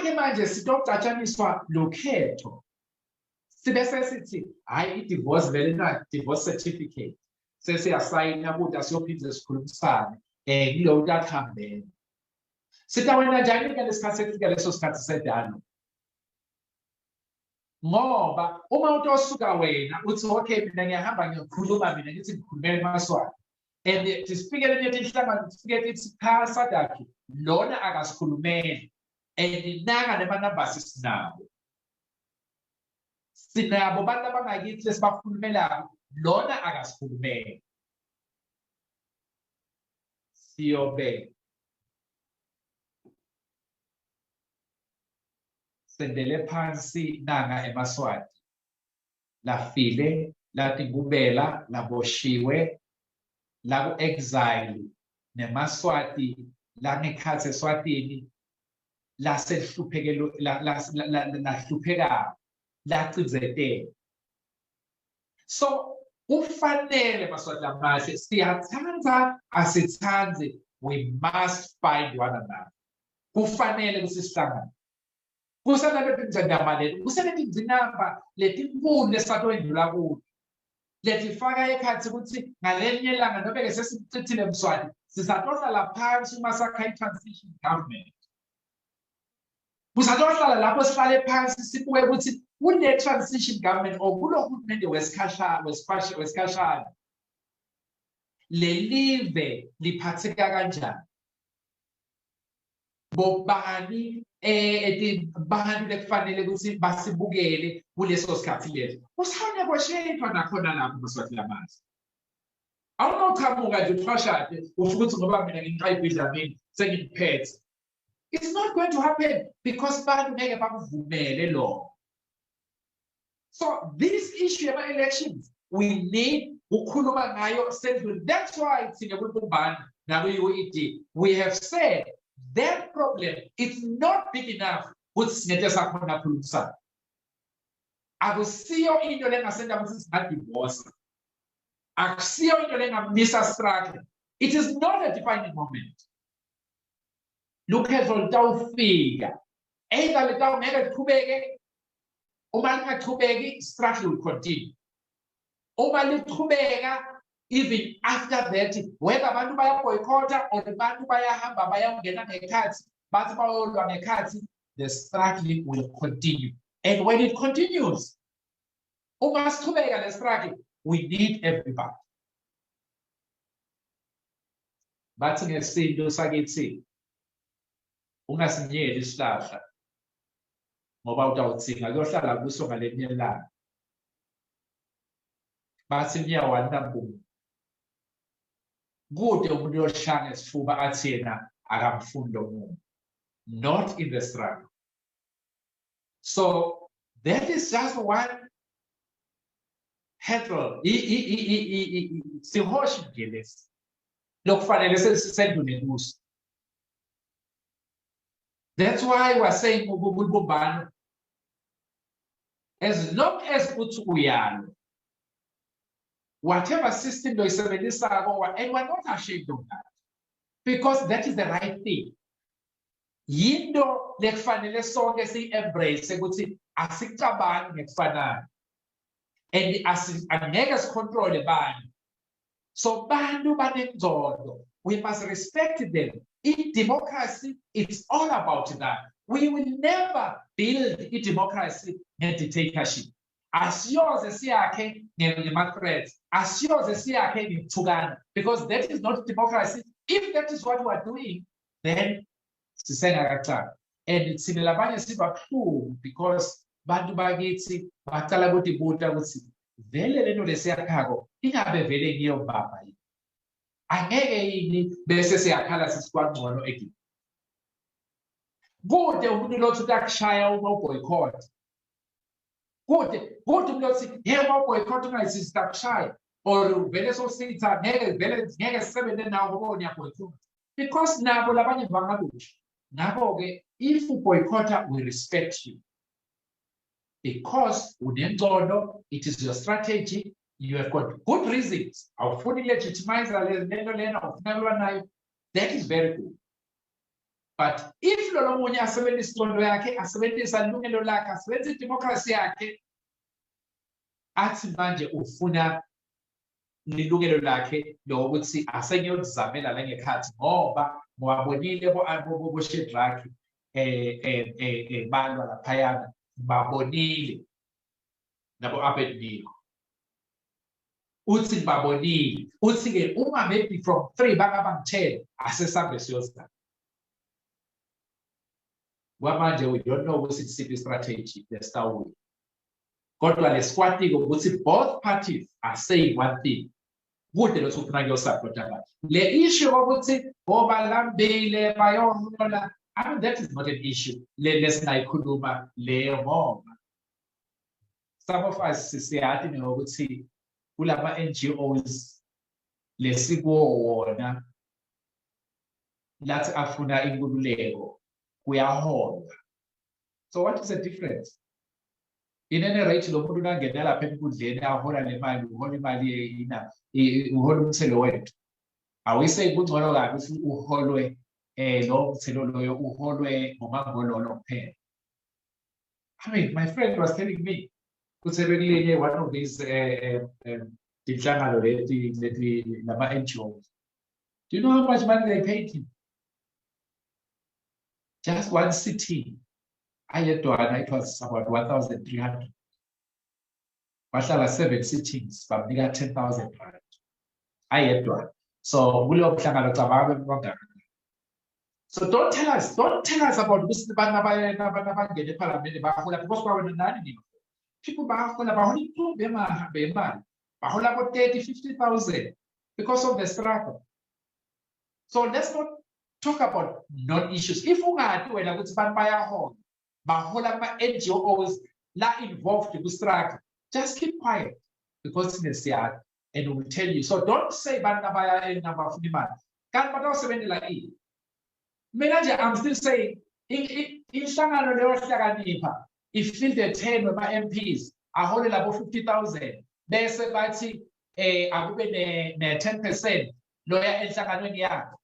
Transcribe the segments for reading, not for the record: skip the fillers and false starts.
Manje manje sitokucatshaniswa lokhetho. Sibese sithi hayi i-divorce vele na divorce certificate. Sesiyasayina ukuthi asiyophinde sikhulumisane kulo uyakuhambela. Sitawena njani ke lesikhathi sekufika leso sikhathi sedalo? Ngoba uma utosuka wena uthi okay mina ngiyahamba ngiyokhuluma mina ngithi ngikhulumela emaswati. And sifike lethi inhlangano sifike lithi cha sadakhe lona akasikhulumeli. And nanga nemanambasi sinabo. Sinabo bantu abangakithi lesibakhulumelayo lona akasikhulumeli. Siyobe sendele phansi nanga emaswati. Lafile, latingubela, laboshiwe, la exile, nemaswati, la ngekhatse Swatini, la sedhluphekelo la hlupheka, la cizete. So ufanele maswati lamahle siyathanza asithanze, we must find one another. Kufanele kusihlangane. Kusana letindzandamane, kusana tinzinamba letinkulu lesatowendlula kuyo. Letifaka ekhatsi kutsi ngalenye ilanga nobe ke sesichithile Mswati sisatohlala phansi uma sakha i-transition government. Kusatohlala lapho sihlale phansi sibuke ukuthi kule transition government or kulo hulumende wesikhashana lelive liphatheka kanjani. Bobani bantu lekufanele ukuthi basibukele kuleso sikhathi leso. Usanegotiate nakhona lapho Mswati lamahle. Awunoqhamuka nje uthwashade ufike ukuthi ngoba mina nginqayiphi Dhlamini sengiphethe. It's not going to happen because bantu ngeke bakuvumele lo. So this issue of elections we need ukukhuluma ngayo sendlule. That's why thina kubumbana nakuyi-UED we have said that problem is not big enough ukuthi singethe sakhona khulumisana. Akusiyo into lengasenza ukuthi singadivorce. Akusiyo into lengamisa struggle. It is not a defining moment. Lukhetho litawufika. Either litawungeke liqhubeke, uma lingaqhubeki, struggle will continue. Uma liqhubeka, even after that, whether abantu bayaboycota or abantu bayahamba bayangena ngekhathi, bathi bayolwa ngekhathi, the struggle will continue. And when it continues, uma siqhubeka le struggle, we need everybody. Bathi ngesinto sakithi, ungasinyeli isihlahla ngoba utawutsinga kuyohlala kuso ngalenye ilanga. Bathi niyawantambuma. Kude umuntu yoshanga isifuba athi yena akamfundo umuntu. Not in the struggle. So that is just one hurdle. Sihoshi ngelesi. Lokufanele sendune kuso. That's why we're saying as long as uyalo, whatever system and we're not ashamed of that, because that is the right thing. Yindo lekufanele sonke si-embrace ukuthi asikucabangi ngekufanayo and angeke sicontrol bantu. So bantu banenzondo, we must respect them. In democracy, it's all about that. We will never build a democracy and dictatorship. As yours is as yours is because that is not democracy. If that is what we are doing, then and it's similar because bantu bagithi baqala ukuthi buta ukuthi vele lento lesiyakho ingabe vele ngiyo baba. Angeke yini bese siyakhala sisikwaNgcono ethi. Kude umuntu lothi utakushaya uma uboycott. Kude umuntu lothi yebo boycott ungayisitakushaya or vele sositha ngeke sisebenze nawo ngoba uyaboycott. Because nabo labanye bangalusha. Nabo ke if uboycotta we respect you. Because unenzondo, it is your strategy. You have got good reasons. Our fully legitimize that is very good. But if lo munye asebenzisa iqondo yakhe, asebenzisa ilungelo lakhe, asebenzisa idemocracy yakhe, athi manje ufuna ilungelo lakhe lokuthi asengiyozamela la ngekhathi ngoba ngwabonile bo Shedrack balwa laphayana, babonile nabo Abednego. Uthi babonile, uthi ke uma maybe from 3 baka 10 asesambe siyozama. Manje we don't know ukuthi isiphi strategy lesitawuya. Kodwa leskwati ukuthi both parties are saying one thing. Kude lo sufuna kuyosupporta abantu. Le issue ukuthi obalambile bayohola, I mean that is not an issue. Lesinayikhuluma leyo ngoba some of us siyathi ngokuthi kulama NGOs lesikuwona lathi afuna inkululeko kuyahola. So what is the difference? In any rate lo muntu nangena lapha enkundleni ahola le mali, uhola imali yina, uhola umthelo wethu. Awuyise kungcono kabi ukuthi uholwe lo mthelo loyo uholwe ngomangololo kuphela. I mean, my friend was telling me ukuthi one of these inhlangano leti lama NGOs. Do you know how much money they paid him? Just one sitting. It was about 1,300. Bahlala 7 sittings, but bigger 10,000 rand. So so don't tell us about this people about 30, 50,000 because of the struggle. So let's not talk about non-issues. If we are doing a good NGOs involved in the struggle, just keep quiet because it's there and we'll tell you. So don't say I'm still saying if fill the 10 of my MPs, I hold it about 50,000. They say bathi akube ne 10% lawyer enhlanganweni yakhe.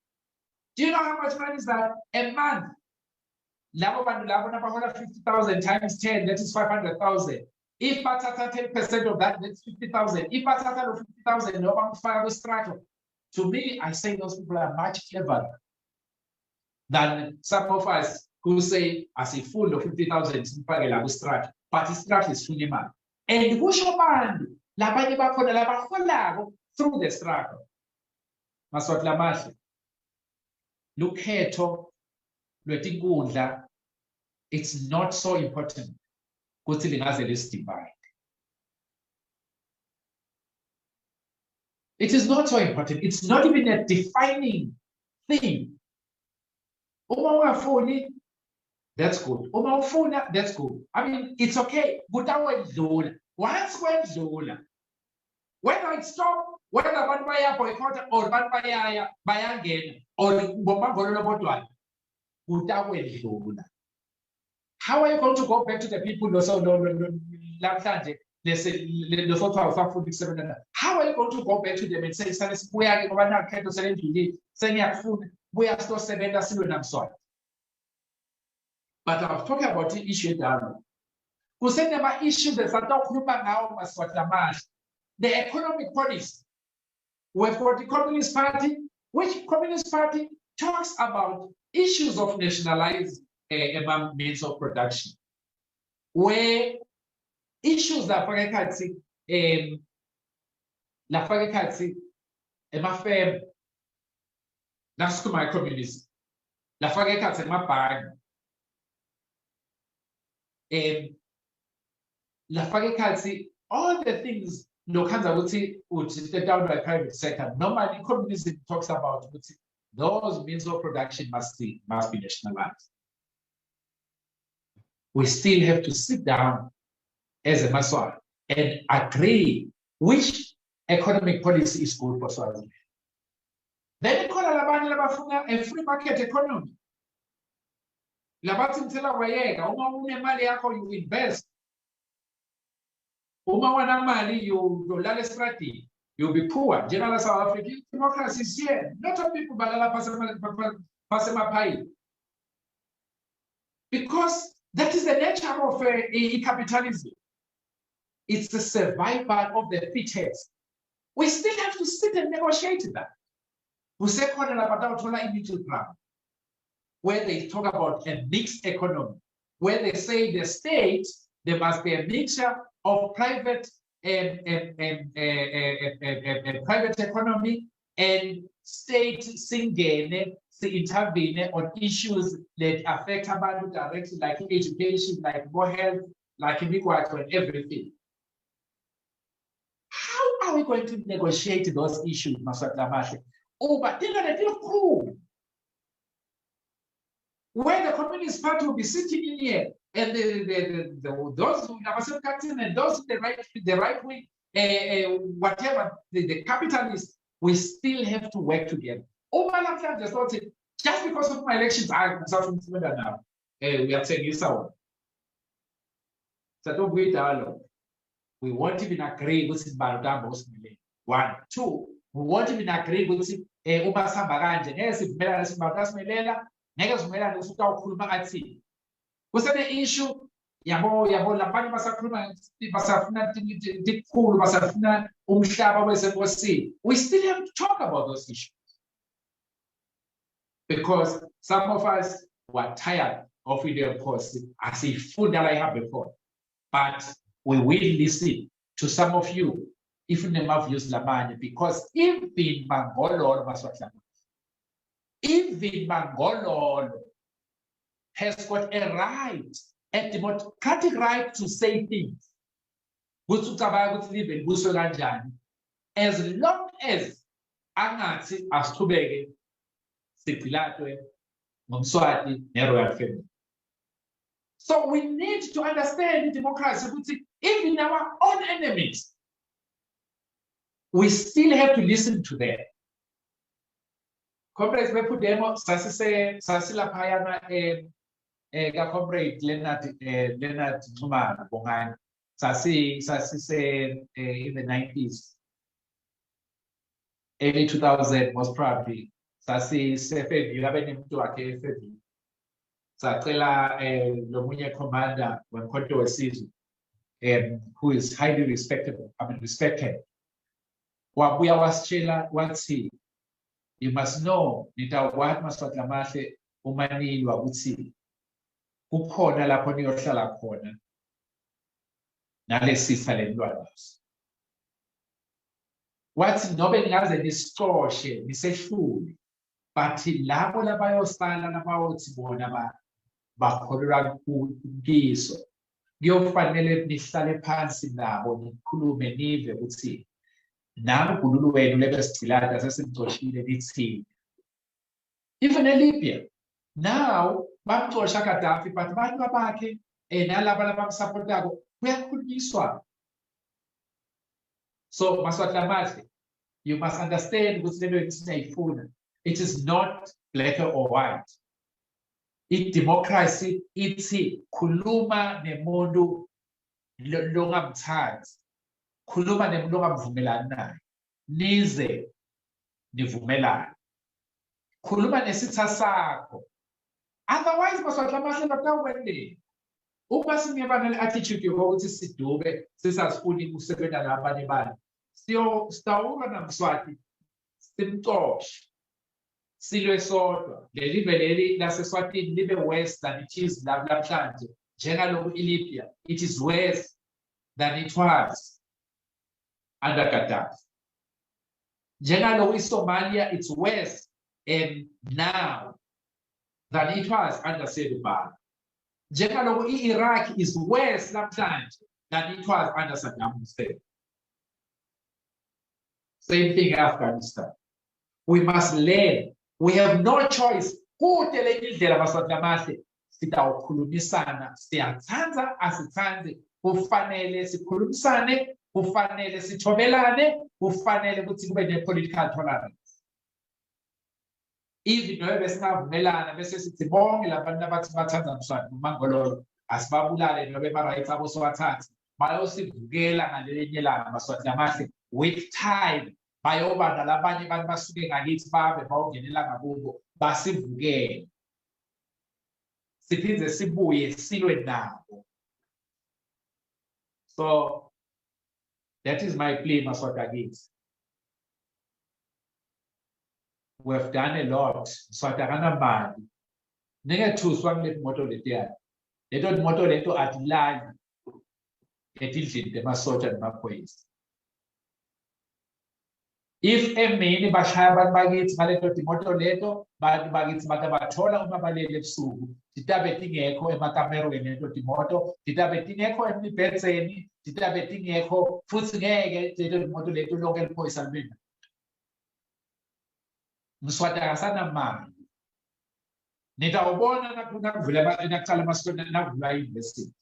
Do you know how much money is that a month? Labo bantu labo nabahola 50,000 times 10, that is 500,000. If bathatha 10% of that, that's 50,000. If bathatha 50,000, no one fire struggle. To me, I say those people are much cleverer than some of us who say, as a full of 50,000, but the struggle is fully man. And kusho bantu labanye bakhona labaholako through the struggle. Maswati lamahle. Lukhetho lwetinkundla, it's not so important ukuthi lingaze lisdivide. It is not so important. It's not even a defining thing. Uma ungafuni, that's good. Uma ufuna, that's good. I mean, it's okay. Kutawedlula. Once kwedlula, whether it stop, whether abantu baya boycott or abantu bayangena or ngomangololo bodwa, kutawedlula. How are you going to go back to the people namhlanje how are you going to go back to them and say sibuyake ngoba nakhetho selendlulile sengiyakufuna buya sizosebenza silwe namsona? But I was talking about the issue down. Kusenema issues esatokhuluma ngawo maswati lamahle. The economic policy. We've got the Communist Party, which Communist Party talks about issues of nationalized means of production, where issues la fakekhatsi emafem nasikuma communism la fakekhatsi emabhangi la fakekhatsi all the things lokhanza ukuthi down by private sector. Normally communism talks about those means of production must be nationalized. We still have to sit down as a Maswa and agree which economic policy is good for Swaziland. Then a free market economy. Labathi mthela wayeka uma unemali yakho you invest. Uma wana mali you lala estradini, you'll be poor. General South African democracy is here. Lot of people balala pasema pai. Because that is the nature of capitalism. It's the survival of the fittest. We still have to sit and negotiate that. We say middle ground, where they talk about a mixed economy, where they say the state, there must be a mixture of private private economy and state singene intervene on issues that affect abantu directly, like education, like more health, like inequality and everything. How are we going to negotiate those issues, Maswati? Oh, but they're going to feel cool. Where the Communist Party will be sitting in here, and those who have a captain and those in the right wing, whatever, the capitalists, we still have to work together. Oh, my last just thought it, just because of my elections, I'm now. We are saying this out. So don't wait dialogue. We won't even agree with it. One, two, we won't even agree with it. What's the issue? We still have to talk about those issues. Because some of us were tired of video posts as a food that I have before. But we will listen to some of you, if you never use Dhlamini, because even Mangololo has got a right, a democratic right to say things. As long as angathi asithubeke sipilatwe ngomswati neroyal family. So we need to understand democracy. Even our own enemies, we still have to listen to them. Comrades, we put them Sasila Payana comrade Leonard Dhlamini Bongan Sasi in the 90s, early 2000 most probably. Sasi Sefe, you have any to a KFB. Satela Lomunya commander when Konto was seized, who is highly respectable, respected. Wabuya was Chela, what's he? You must know, Nita what must what Lamase, Umani, you are Utsi. Upona la poni oshala kona. Nale si salendwanos. What's nobody has a distortion, it's a fool. But labo la bayo stala na baotsi bona ba kolora kugiso. Kuyofanele nihlale phansi nabo nikhulume nive ukuthi nami uNkulunkulu wenu lebesicilata sesimxoshile nithini. Even in Libya, now bamxosha Gaddafi, but abantu bakhe nalaba labamsupportako kuyakhulunyiswa. So Maswati, you must understand ukuthi lento esiyayifuna. It is not black or white. It democracy, it's khuluma nemuntu longamthandi. Khuluma nemuntu ongamvumelani naye. Nize nivumelane. Khuluma nesitha sakho. Otherwise Maswati batawuwendela. Uma singeba nale attitude yokuthi sidube sisasifuni ukusebenza labanye bani. Sitawuka naMswati simxoshe. Silwe sodwa leli veleli laseSwatini libe worse than it is namhlanje njengalokhu iLibya, it is worse than it was under Gaddafi. Njengalokhu iSomalia, it's worse now than it was under Sedibala. Njengalokhu iIraq is worse namhlanje than it was under Saddam Hussein. Same thing Afghanistan. We must learn. We have no choice. Kutele indlela Maswati amahle sitawukhulumisana, siyathanza asithanze, kufanele sikhulumisane, kufanele sithobelane, kufanele ukuthi kube ne-political tolerance. Even though besingavumelana bese sithi bonke labantu abathi bathanza Mswati uMangololo asibabulale nobe ema-rights abo siwathathe bayosivukela ngalelinye ilanga Maswati amahle with time. Bayoba nalabanye abantu basuke ngakithi babe bawungenela ngakubo basivukele siphinde sibuye silwe nabo. So that is my plea, Maswatagis. We've done a lot. Swatagana mali. Nenge thuswa ngile moto letiya. Leto moto leto atilali. Etilshinde masotsha namaphoyisa. If emini bashaya abantu bakithi ngaleto timoto leto, bantu bakithi batabathola uma balele ebusuku. Titabe tingekho emakamerweni leto timoto, titabe tingekho emibhedzeni, titabe tingekho futhi ngeke leto timoto leto lonke liphoyisa libena. Mswataka sana mali. Nitawubona nakuvula masitona nakuvula university.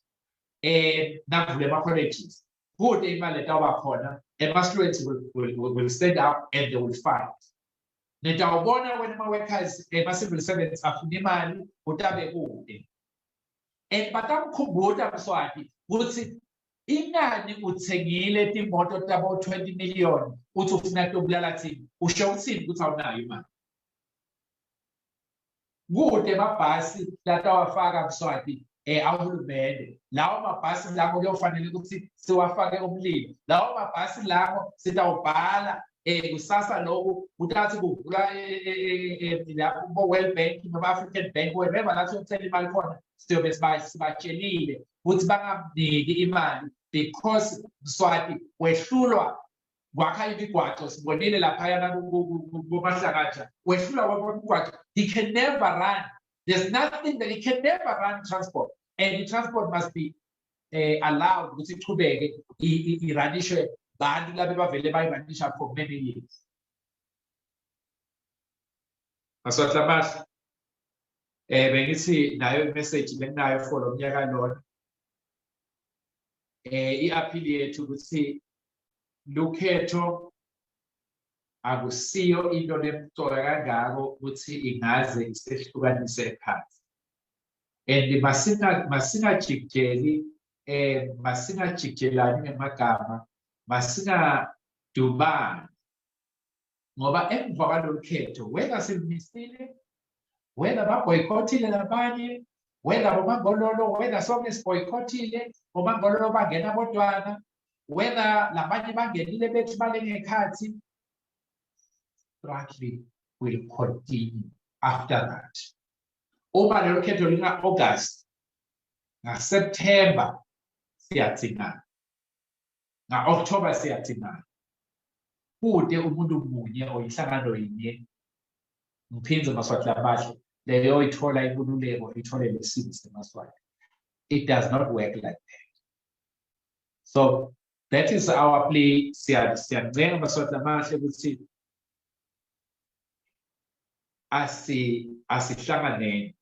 Nakuvula ama-colleges. Good imali etawuba khona, and students will stand up and they will fight. Nitawubona when ama-workers, civil servants afuna imali, utabe kude. And batamkhumbuta Mswati, ukuthi inani uthengile timoto tabo 20 million, uthi ufuna kubulala thina, usho uthini ukuthi awunayo imali. Kude mabhasi latawafaka Mswati, ahulumende. Lawo mabhasi lawo kuyofanele ukuthi siwafake umlilo. Lawo mabhasi lawo sitawubhala kusasa lokho utathi kuvula lapho World Bank noma African Bank wherever la siyothola imali khona siyobe sibatshelile ukuthi bangamniki imali because Mswati wehlulwa kwakha imigwaqo sibonile laphayana kumahlakatsha wehlulwa kwemigwaqo. He can never run. There's nothing that he can never run transport, and the transport must be allowed ukuthi iqhubeke iranishwe bantu labe bavele bayiranisha for many years. Maswatla bengithi nayo imessage lenayo for lo mnyaka lona. I-appeal yethu ukuthi lukhetho akusiyo into lemtola kangako ukuthi ingaze isehlukanise phansi. And masingajikeli masingajikelani ngemagama, masingadubani. Ngoba emva kwalolu khetho, whether simisile, whether baboyikothile labanye, whether bomangololo, whether sonke siboyikothile, bomangololo bangena bodwana, whether labanye bangenile bethi balengekhathi, struggle will continue after that. Uma lelo khetho linga August, nga September siyathingana, nga October siyathingana. Kude umuntu munye oyihlangano yinye Mphinze Maswati abahle leyo ithola inkululeko ithole lesimo seMaswati. It does not work like that. So that is our plea. Siyadinga Maswati amahle ukuthi asihlanganeni